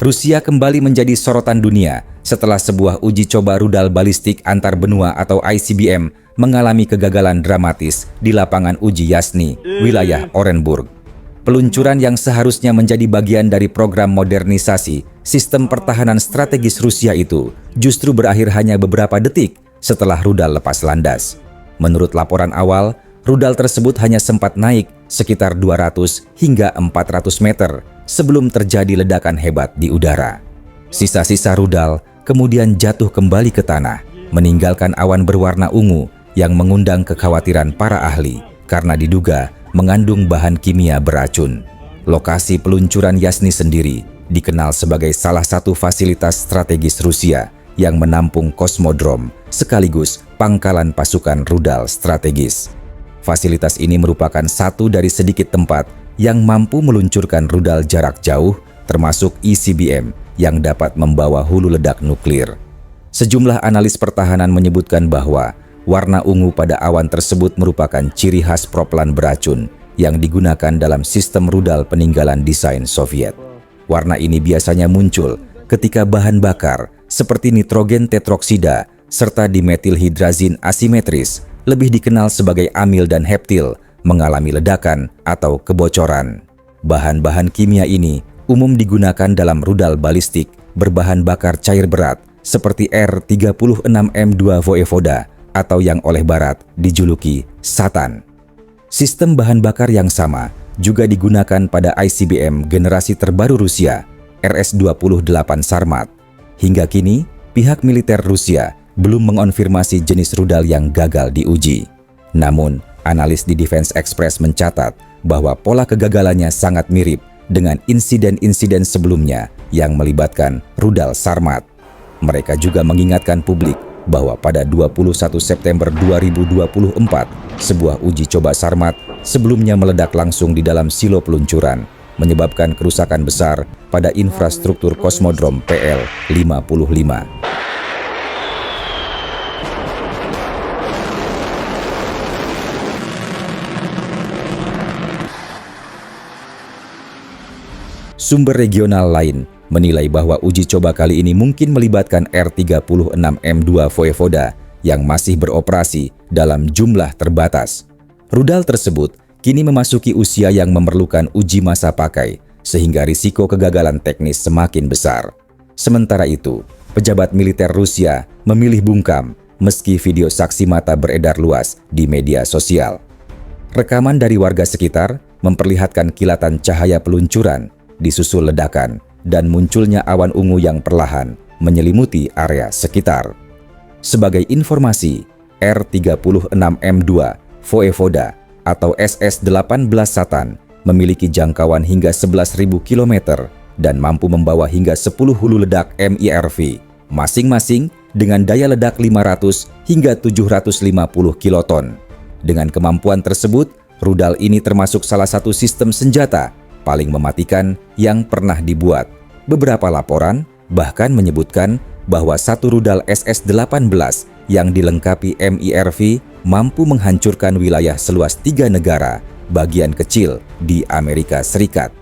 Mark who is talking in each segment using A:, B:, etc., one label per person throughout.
A: Rusia kembali menjadi sorotan dunia setelah sebuah uji coba rudal balistik antar benua atau ICBM mengalami kegagalan dramatis di lapangan uji Yasny, wilayah Orenburg. Peluncuran yang seharusnya menjadi bagian dari program modernisasi sistem pertahanan strategis Rusia itu justru berakhir hanya beberapa detik setelah rudal lepas landas. Menurut laporan awal, rudal tersebut hanya sempat naik sekitar 200 hingga 400 meter sebelum terjadi ledakan hebat di udara. Sisa-sisa rudal kemudian jatuh kembali ke tanah, meninggalkan awan berwarna ungu yang mengundang kekhawatiran para ahli karena diduga mengandung bahan kimia beracun. Lokasi peluncuran Yasny sendiri dikenal sebagai salah satu fasilitas strategis Rusia yang menampung kosmodrom sekaligus pangkalan pasukan rudal strategis. Fasilitas ini merupakan satu dari sedikit tempat yang mampu meluncurkan rudal jarak jauh termasuk ICBM yang dapat membawa hulu ledak nuklir. Sejumlah analis pertahanan menyebutkan bahwa warna ungu pada awan tersebut merupakan ciri khas proplan beracun yang digunakan dalam sistem rudal peninggalan desain Soviet. Warna ini biasanya muncul ketika bahan bakar seperti nitrogen tetroksida serta dimetilhidrazin asimetris, lebih dikenal sebagai amil dan heptil, mengalami ledakan atau kebocoran. Bahan-bahan kimia ini umum digunakan dalam rudal balistik berbahan bakar cair berat seperti R-36M2 Voyevoda atau yang oleh Barat dijuluki Satan. Sistem bahan bakar yang sama juga digunakan pada ICBM generasi terbaru Rusia, RS-28 Sarmat. Hingga kini, pihak militer Rusia belum mengonfirmasi jenis rudal yang gagal diuji. Namun, analis di Defense Express mencatat bahwa pola kegagalannya sangat mirip dengan insiden-insiden sebelumnya yang melibatkan rudal Sarmat. Mereka juga mengingatkan publik bahwa pada 21 September 2024, sebuah uji coba Sarmat sebelumnya meledak langsung di dalam silo peluncuran, menyebabkan kerusakan besar pada infrastruktur kosmodrom PL-55. Sumber regional lain menilai bahwa uji coba kali ini mungkin melibatkan R-36M2 Voyevoda yang masih beroperasi dalam jumlah terbatas. Rudal tersebut kini memasuki usia yang memerlukan uji masa pakai, sehingga risiko kegagalan teknis semakin besar. Sementara itu, pejabat militer Rusia memilih bungkam meski video saksi mata beredar luas di media sosial. Rekaman dari warga sekitar memperlihatkan kilatan cahaya peluncuran disusul ledakan dan munculnya awan ungu yang perlahan menyelimuti area sekitar. Sebagai informasi, R-36M2 Voyevoda atau SS-18 Satan memiliki jangkauan hingga 11.000 km dan mampu membawa hingga 10 hulu ledak MIRV, masing-masing dengan daya ledak 500 hingga 750 kiloton. Dengan kemampuan tersebut, rudal ini termasuk salah satu sistem senjata paling mematikan yang pernah dibuat. Beberapa laporan bahkan menyebutkan bahwa satu rudal SS-18 yang dilengkapi MIRV mampu menghancurkan wilayah seluas 3 negara bagian kecil di Amerika Serikat.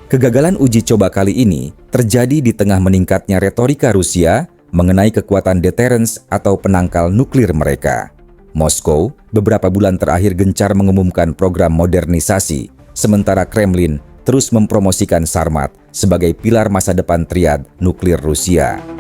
A: Kegagalan uji coba kali ini terjadi di tengah meningkatnya retorika Rusia mengenai kekuatan deterrence atau penangkal nuklir mereka. Moskow beberapa bulan terakhir gencar mengumumkan program modernisasi, sementara Kremlin terus mempromosikan Sarmat sebagai pilar masa depan triad nuklir Rusia.